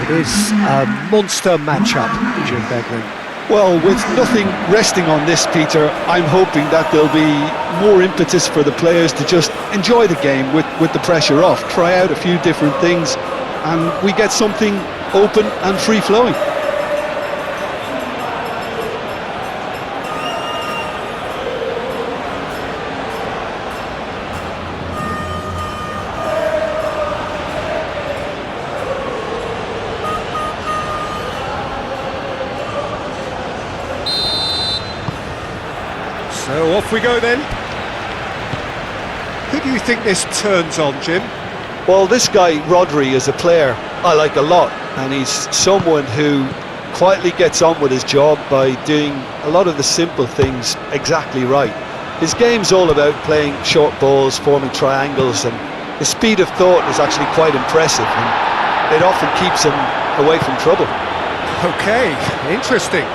It is a monster matchup, Jim Beglin. Well, with nothing resting on this, Peter, I'm hoping that there'll be more impetus for the players to just enjoy the game with the pressure off, try out a few different things, and we get something open and free-flowing. So off we go then. Who do you think this turns on, Jim? Well, this guy, Rodri, is a player I like a lot, and he's someone who quietly gets on with his job by doing a lot of the simple things exactly right. His game's all about playing short balls, forming triangles, and his speed of thought is actually quite impressive, and it often keeps him away from trouble. Okay, interesting.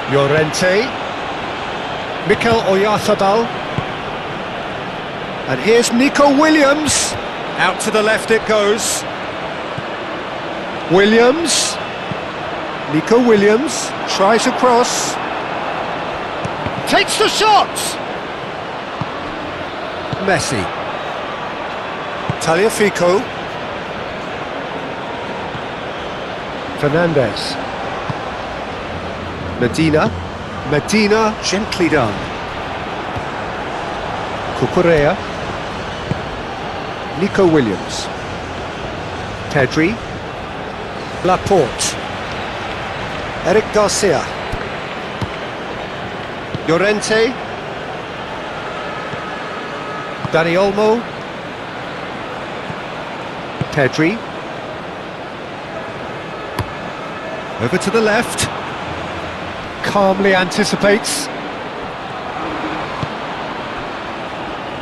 Llorente, Mikel Oyarzabal, and here's Nico Williams. Out to the left it goes. Williams, Nico Williams tries across, takes the shot. Messi, Tagliafico, Fernandez. Medina, gently done. Cucurella, Nico Williams, Pedri, Laporte, Eric Garcia, Llorente, Dani Olmo, Pedri, over to the left. Calmly anticipates.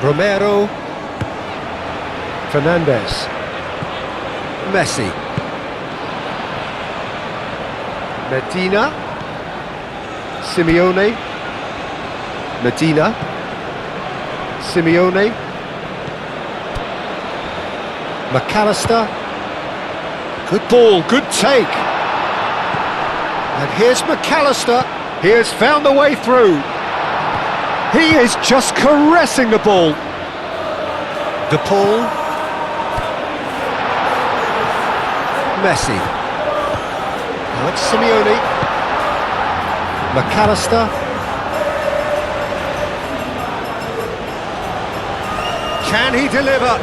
Romero, Fernandez, Messi, Medina, Simeone, Medina, Simeone, McAllister. Good ball, good take. And here's McAllister. He has found the way through. He is just caressing the ball. De Paul. Messi. Now it's Simeone. McAllister. Can he deliver?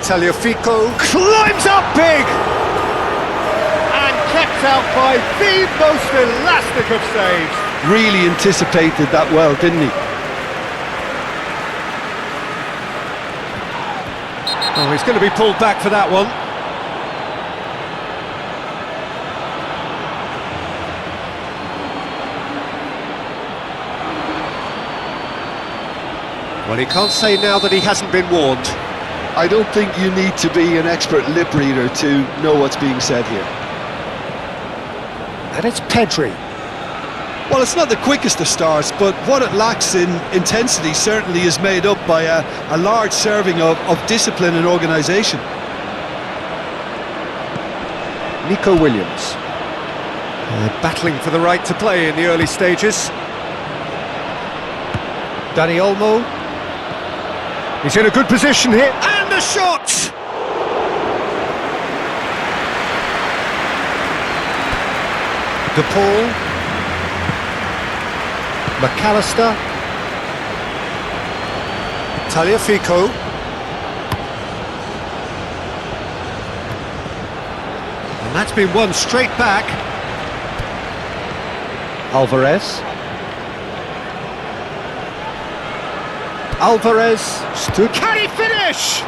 Tagliafico climbs up big! Kept out by the most elastic of saves. Really anticipated that well, didn't he? Oh, he's going to be pulled back for that one. Well, he can't say now that he hasn't been warned. I don't think you need to be an expert lip reader to know what's being said here. And it's Pedri. Well, it's not the quickest of starts, but what it lacks in intensity certainly is made up by a large serving of discipline and organisation. Nico Williams. Battling for the right to play in the early stages. Dani Olmo. He's in a good position here. And the shot! De Paul, McAllister, Tagliafico, and that's been won straight back. Alvarez stood. Can he finish?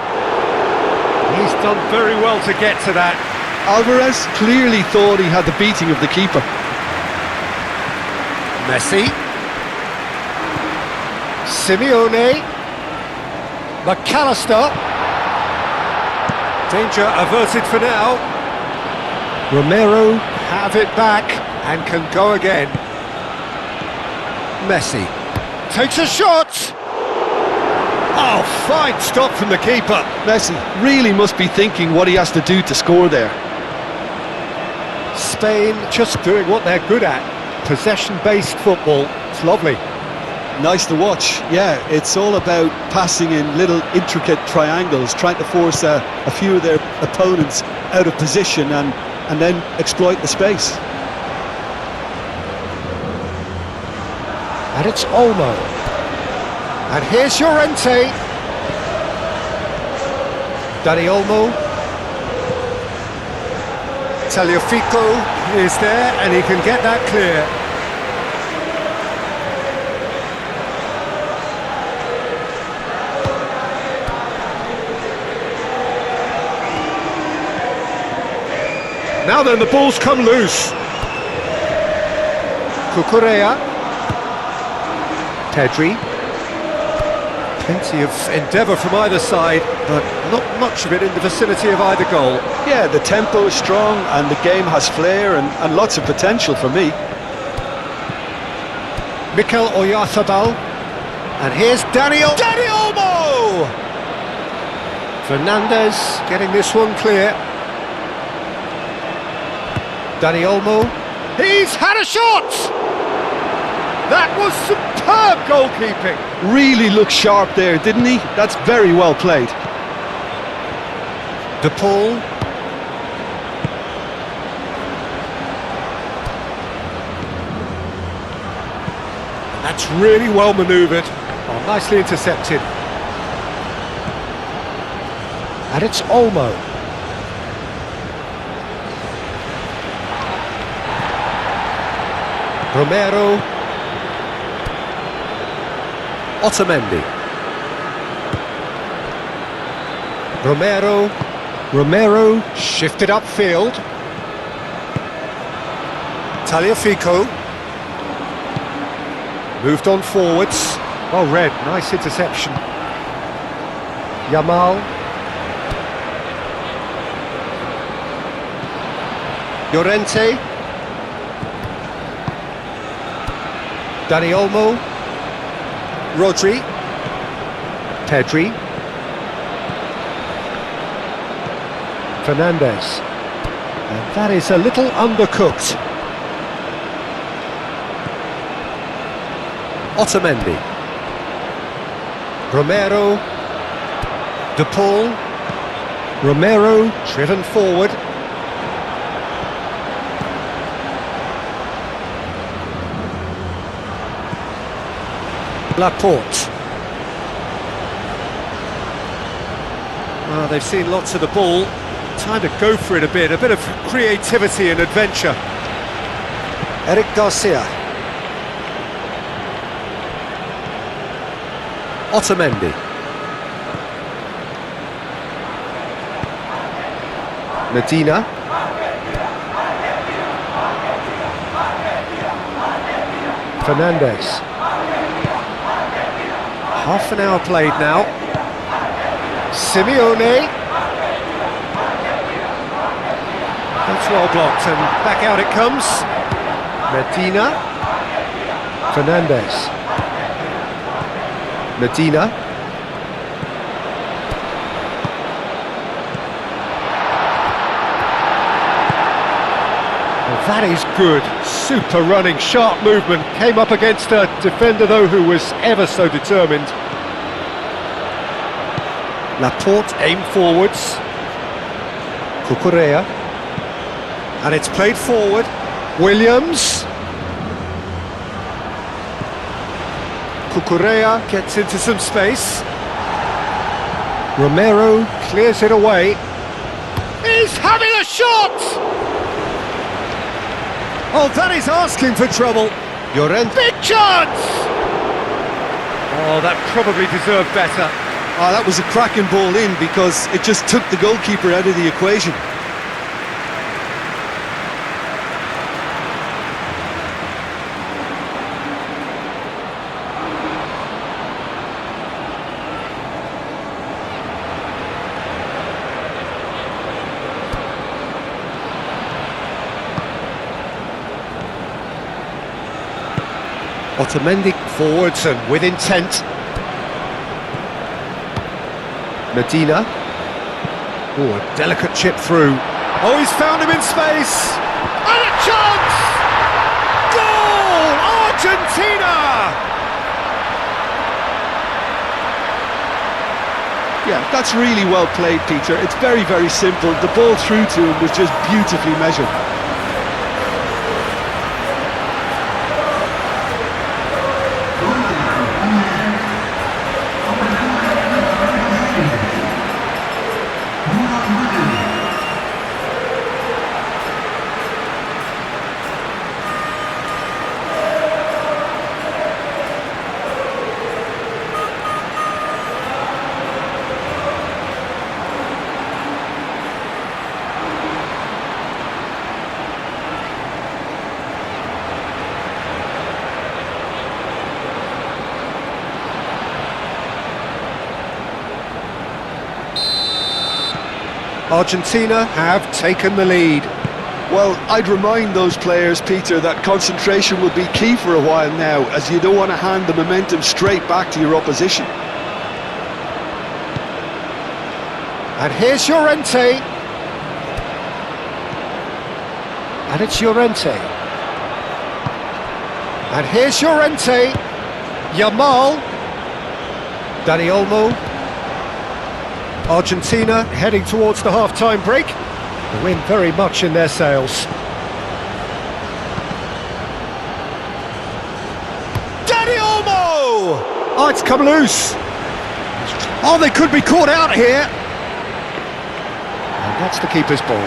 He's done very well to get to that. Alvarez clearly thought he had the beating of the keeper. Messi, Simeone, McAllister. Danger averted for now. Romero have it back and can go again. Messi takes a shot. fine stop from the keeper. Messi really must be thinking what he has to do to score there. Spain just doing what they're good at. Possession-based football. It's lovely. Nice to watch. Yeah, it's all about passing in little intricate triangles, trying to force a few of their opponents out of position and then exploit the space. And it's Olmo. And here's Llorente. Dani Olmo. Tagliafico is there and he can get that clear. Now then, the ball's come loose. Cucurella. Pedri. Plenty of endeavour from either side, but not much of it in the vicinity of either goal. Yeah, the tempo is strong and the game has flair and lots of potential for me. Mikel Oyarzabal. And here's Dani Olmo! Fernandez getting this one clear. Dani Olmo. He's had a shot! That was superb goalkeeping. Really looked sharp there, didn't he? That's very well played. De Paul. That's really well manoeuvred. Oh, nicely intercepted. And it's Olmo. Romero. Otamendi. Romero shifted upfield. Tagliafico. Moved on forwards. Well read, nice interception. Yamal. Llorente. Dani Olmo. Rodri. Pedri. Fernandez. And that is a little undercooked. Otamendi. Romero. De Paul. Romero driven forward. Laporte. Well, they've seen lots of the ball. Time to go for it a bit of creativity and adventure. Eric Garcia. Otamendi. Medina. Fernandez. Half an hour played now. Simeone. That's well blocked and back out it comes. Medina. Fernandez. Medina. Well, that is good. Super running, sharp movement. Came up against a defender though who was ever so determined. Laporte aimed forwards. Cucurella. And it's played forward. Williams. Cucurella gets into some space. Romero clears it away. He's having a shot! Oh, that is asking for trouble. Llorente. Big chance! Oh, that probably deserved better. Oh, that was a cracking ball in because it just took the goalkeeper out of the equation. Otamendi forwards and with intent. Medina. Oh, a delicate chip through. Oh, he's found him in space! And a chance! Goal! Argentina! Yeah, that's really well played, Peter. It's very, very simple. The ball through to him was just beautifully measured. Argentina have taken the lead. Well, I'd remind those players, Peter, that concentration will be key for a while now, as you don't want to hand the momentum straight back to your opposition. And here's Llorente. And it's Llorente. And here's Llorente. Yamal. Dani Olmo. Argentina heading towards the half-time break. The wind very much in their sails. Dani Olmo! Oh, it's come loose. Oh, they could be caught out here. And that's the keeper's ball.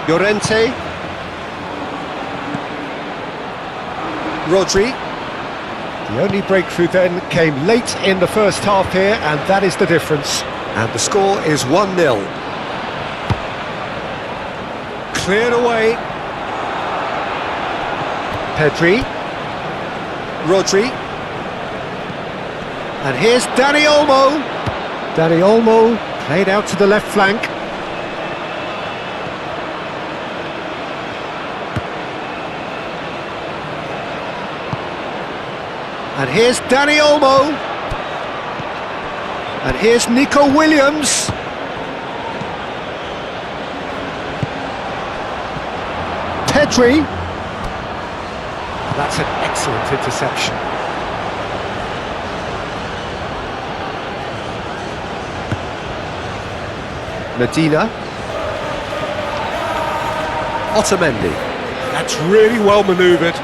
Llorente. Rodri. The only breakthrough then came late in the first half here, and that is the difference. And the score is 1-0. Cleared away. Pedri. Rodri. And here's Dani Olmo. Dani Olmo played out to the left flank. And here's Dani Olmo. And here's Nico Williams. Pedri. That's an excellent interception. Medina. Otamendi. That's really well manoeuvred.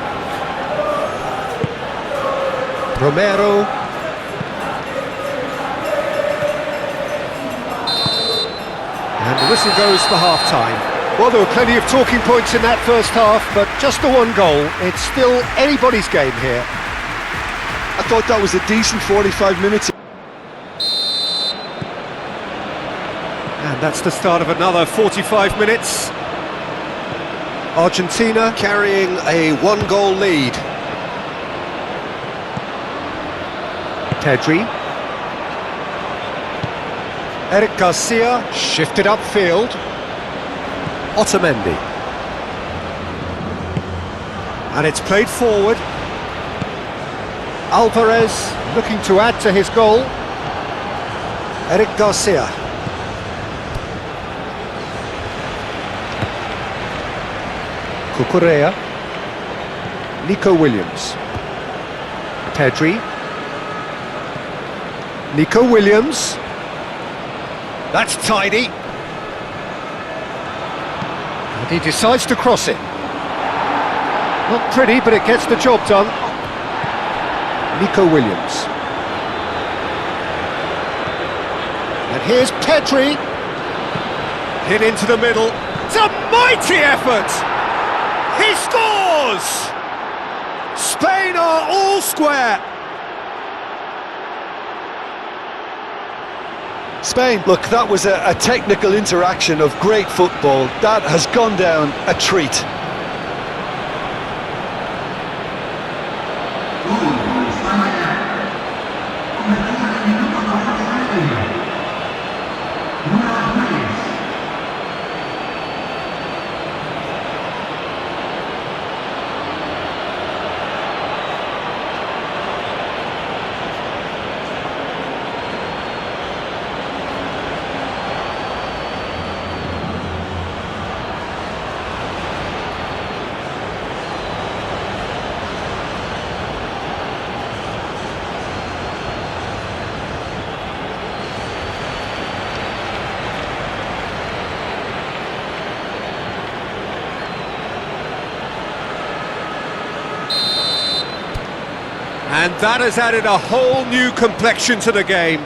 Romero. And the whistle goes for half-time. Well, there were plenty of talking points in that first half, but just the one goal. It's still anybody's game here. I thought that was a decent 45 minutes. And that's the start of another 45 minutes. Argentina carrying a one-goal lead. Pedri. Eric Garcia shifted upfield. Otamendi. And it's played forward. Alvarez looking to add to his goal. Eric Garcia. Cucurella. Nico Williams. Pedri. Nico Williams. That's tidy. And he decides to cross it. Not pretty, but it gets the job done. Nico Williams. And here's Pedri. Hit into the middle. It's a mighty effort! He scores! Spain are all square. Spain, look, that was a technical interaction of great football. That has gone down a treat. And that has added a whole new complexion to the game.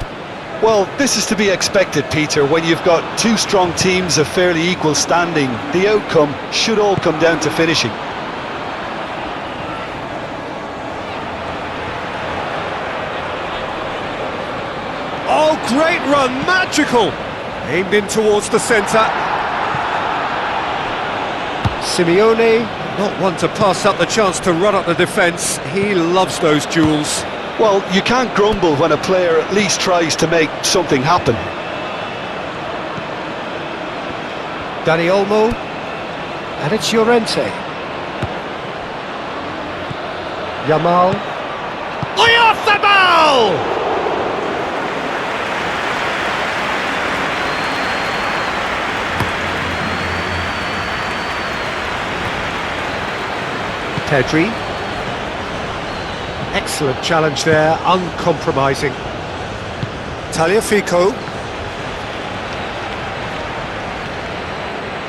Well, this is to be expected, Peter. When you've got two strong teams of fairly equal standing, the outcome should all come down to finishing. Oh, great run, magical! Aimed in towards the centre. Simeone, not one to pass up the chance to run up the defence. He loves those duels. Well, you can't grumble when a player at least tries to make something happen. Dani Olmo, and it's Llorente. Yamal. Oyarzabal! Pedri. Excellent challenge there, uncompromising. Tagliafico.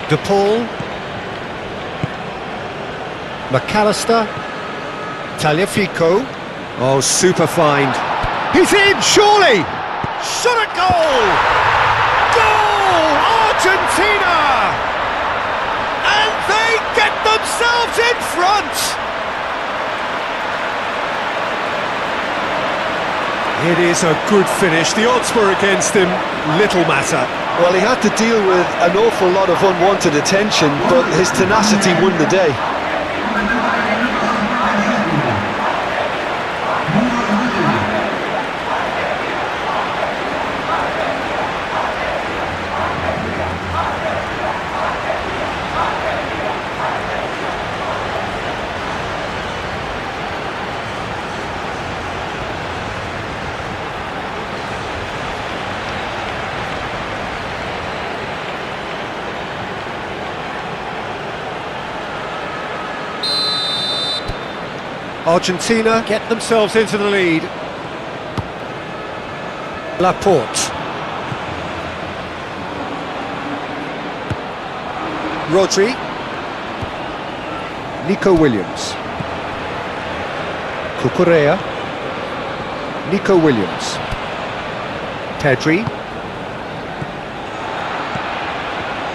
De Paul. McAllister. Tagliafico. Oh, super find. He's in, surely! Shot at goal! Goal! Argentina! And they get themselves in front! It is a good finish. The odds were against him, little matter. Well, he had to deal with an awful lot of unwanted attention, but his tenacity won the day. Argentina get themselves into the lead. Laporte. Rodri. Nico Williams. Cucurella. Nico Williams. Pedri.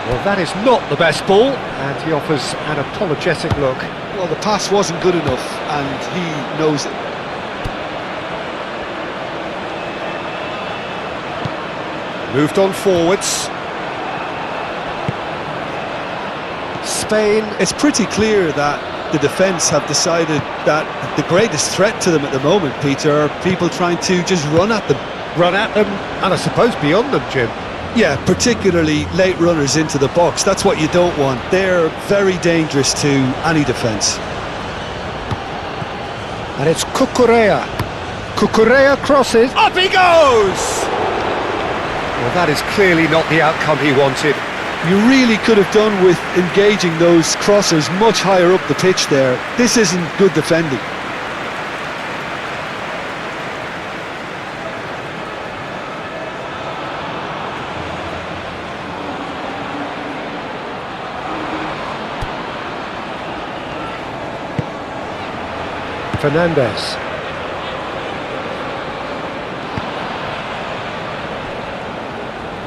Well, that is not the best ball, and he offers an apologetic look. Well, the pass wasn't good enough, and he knows it. Moved on forwards. Spain. It's pretty clear that the defence have decided that the greatest threat to them at the moment, Peter, are people trying to just run at them. Run at them, and I suppose beyond them, Jim. Yeah, particularly late runners into the box. That's what you don't want. They're very dangerous to any defence. And it's Cucurella. Cucurella crosses. Up he goes! Well, that is clearly not the outcome he wanted. You really could have done with engaging those crossers much higher up the pitch there. This isn't good defending. Fernandez.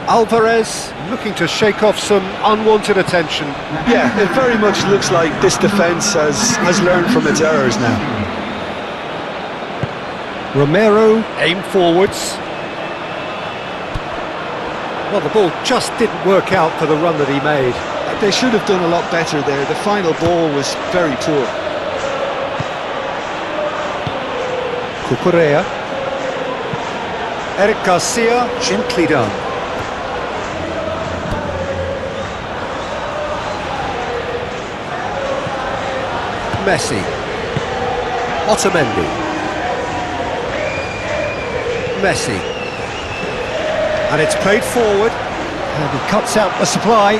Alvarez looking to shake off some unwanted attention. Yeah, it very much looks like this defence has learned from its errors now. Romero aimed forwards. Well, the ball just didn't work out for the run that he made. They should have done a lot better there. The final ball was very poor. Cucurella. Eric Garcia, gently done. Messi. Otamendi. Messi. And it's played forward. And he cuts out the supply.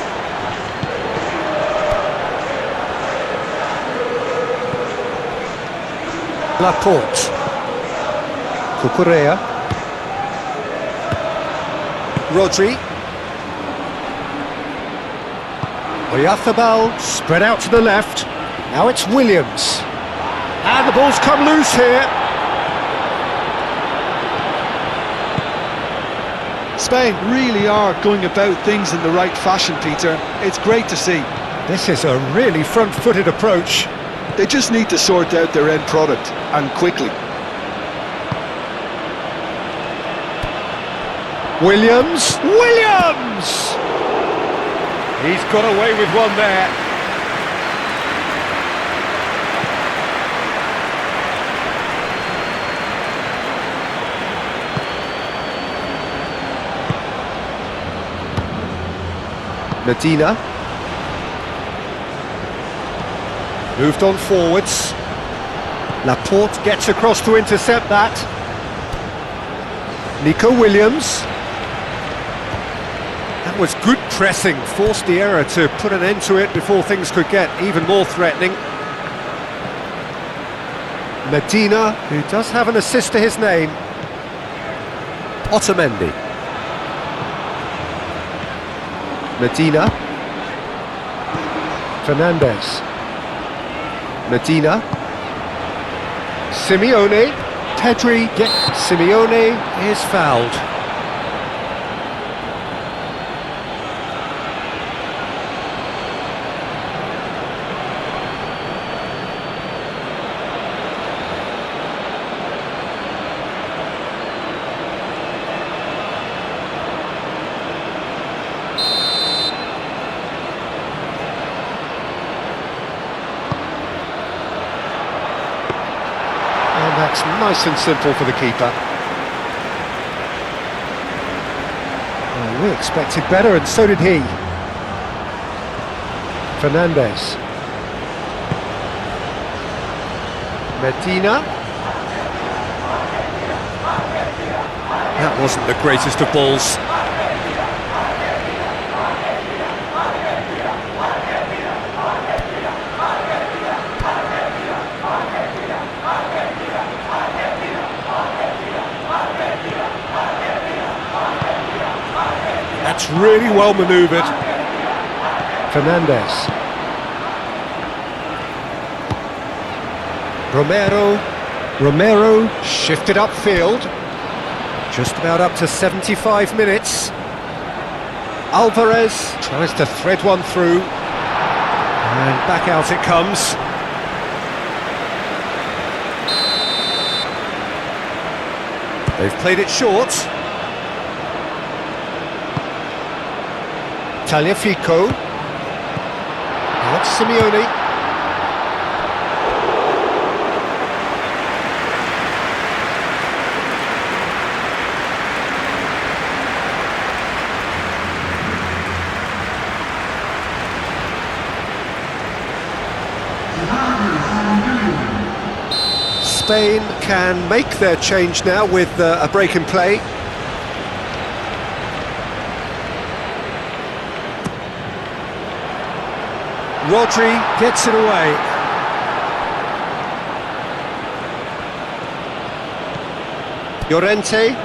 Laporte. Cucurella. Rodri. Oyarzabal spread out to the left. Now it's Williams. And the ball's come loose here. Spain really are going about things in the right fashion, Peter. It's great to see. This is a really front-footed approach. They just need to sort out their end product, and quickly. Williams! He's got away with one there. Medina. Moved on forwards. Laporte gets across to intercept that. Nico Williams. That was good pressing, forced the error to put an end to it before things could get even more threatening. Medina, who does have an assist to his name. Otamendi. Medina. Fernandez. Medina. Simeone. Pedri. Simeone is fouled. That's nice and simple for the keeper. Well, we expected better, and so did he. Fernandez. Medina. That wasn't the greatest of balls. That's really well manoeuvred. Fernandez. Romero shifted upfield. Just about up to 75 minutes. Alvarez tries to thread one through. And back out it comes. They've played it short. Tagliafico. Not Simeone. Spain can make their change now with a break in play. Rodri gets it away. Llorente.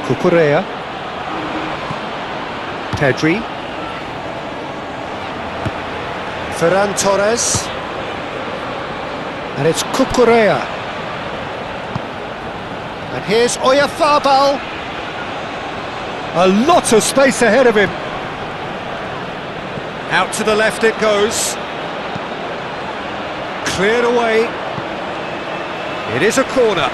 Cucurella. Pedri. Ferran Torres. And it's Cucurella. And here's Oyarzabal. A lot of space ahead of him. Out to the left it goes. Cleared away. It is a corner.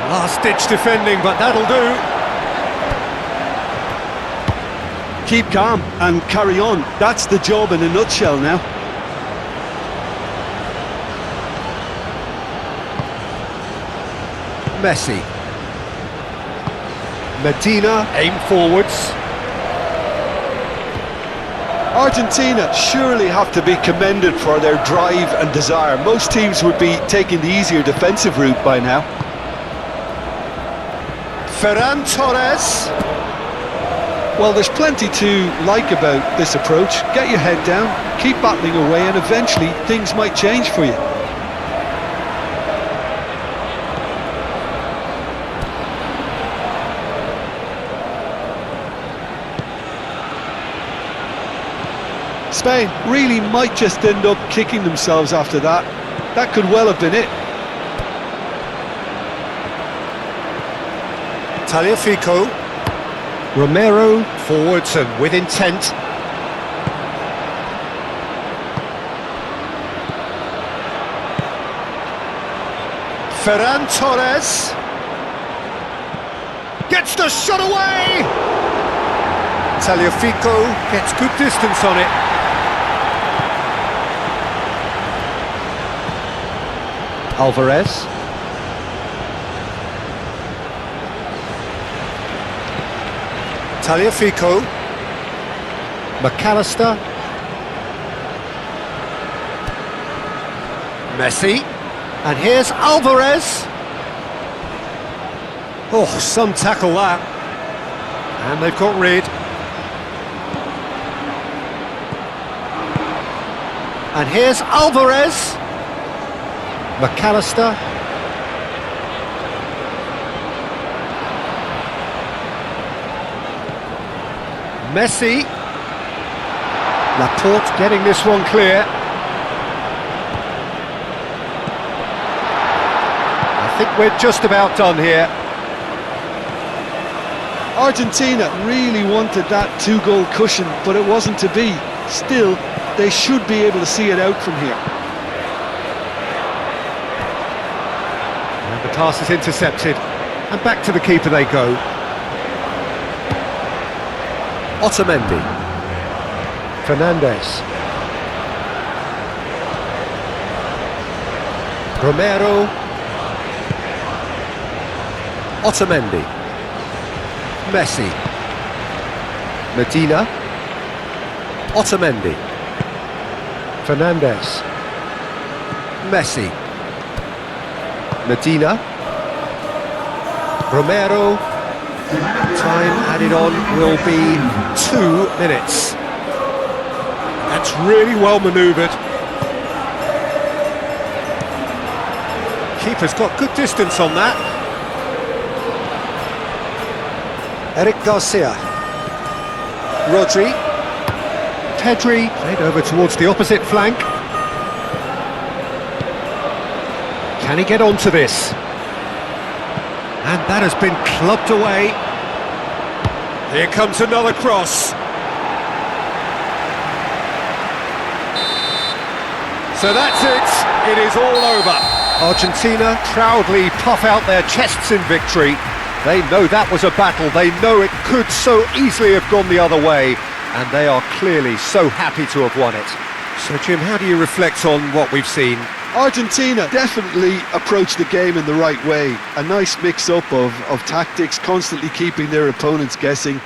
Last-ditch defending, but that'll do. Keep calm and carry on. That's the job in a nutshell now. Messi. Medina, aim forwards. Argentina surely have to be commended for their drive and desire. Most teams would be taking the easier defensive route by now. Ferran Torres. Well, there's plenty to like about this approach. Get your head down, keep battling away, and eventually things might change for you. Spain really might just end up kicking themselves after that. That could well have been it. Tagliafico. Romero forwards and with intent. Ferran Torres gets the shot away. Tagliafico gets good distance on it. Alvarez. Tagliafico. McAllister. Messi. And here's Alvarez. Oh, some tackle that. And they've got rid. And here's Alvarez. McAllister. Messi. Laporte getting this one clear. I think we're just about done here. Argentina really wanted that two-goal cushion, but it wasn't to be. Still, they should be able to see it out from here. And the pass is intercepted, and back to the keeper they go. Otamendi. Fernandez. Romero. Otamendi. Messi. Medina. Otamendi. Fernandez. Messi. Medina. Romero. Time added on will be 2 minutes. That's really well manoeuvred. Keeper's got good distance on that. Eric Garcia. Rodri. Pedri played over towards the opposite flank. Can he get onto this? And that has been clubbed away. Here comes another cross. So that's it. It is all over. Argentina proudly puff out their chests in victory. They know that was a battle. They know it could so easily have gone the other way. And they are clearly so happy to have won it. So, Jim, how do you reflect on what we've seen? Argentina definitely approached the game in the right way. A nice mix-up of tactics, constantly keeping their opponents guessing.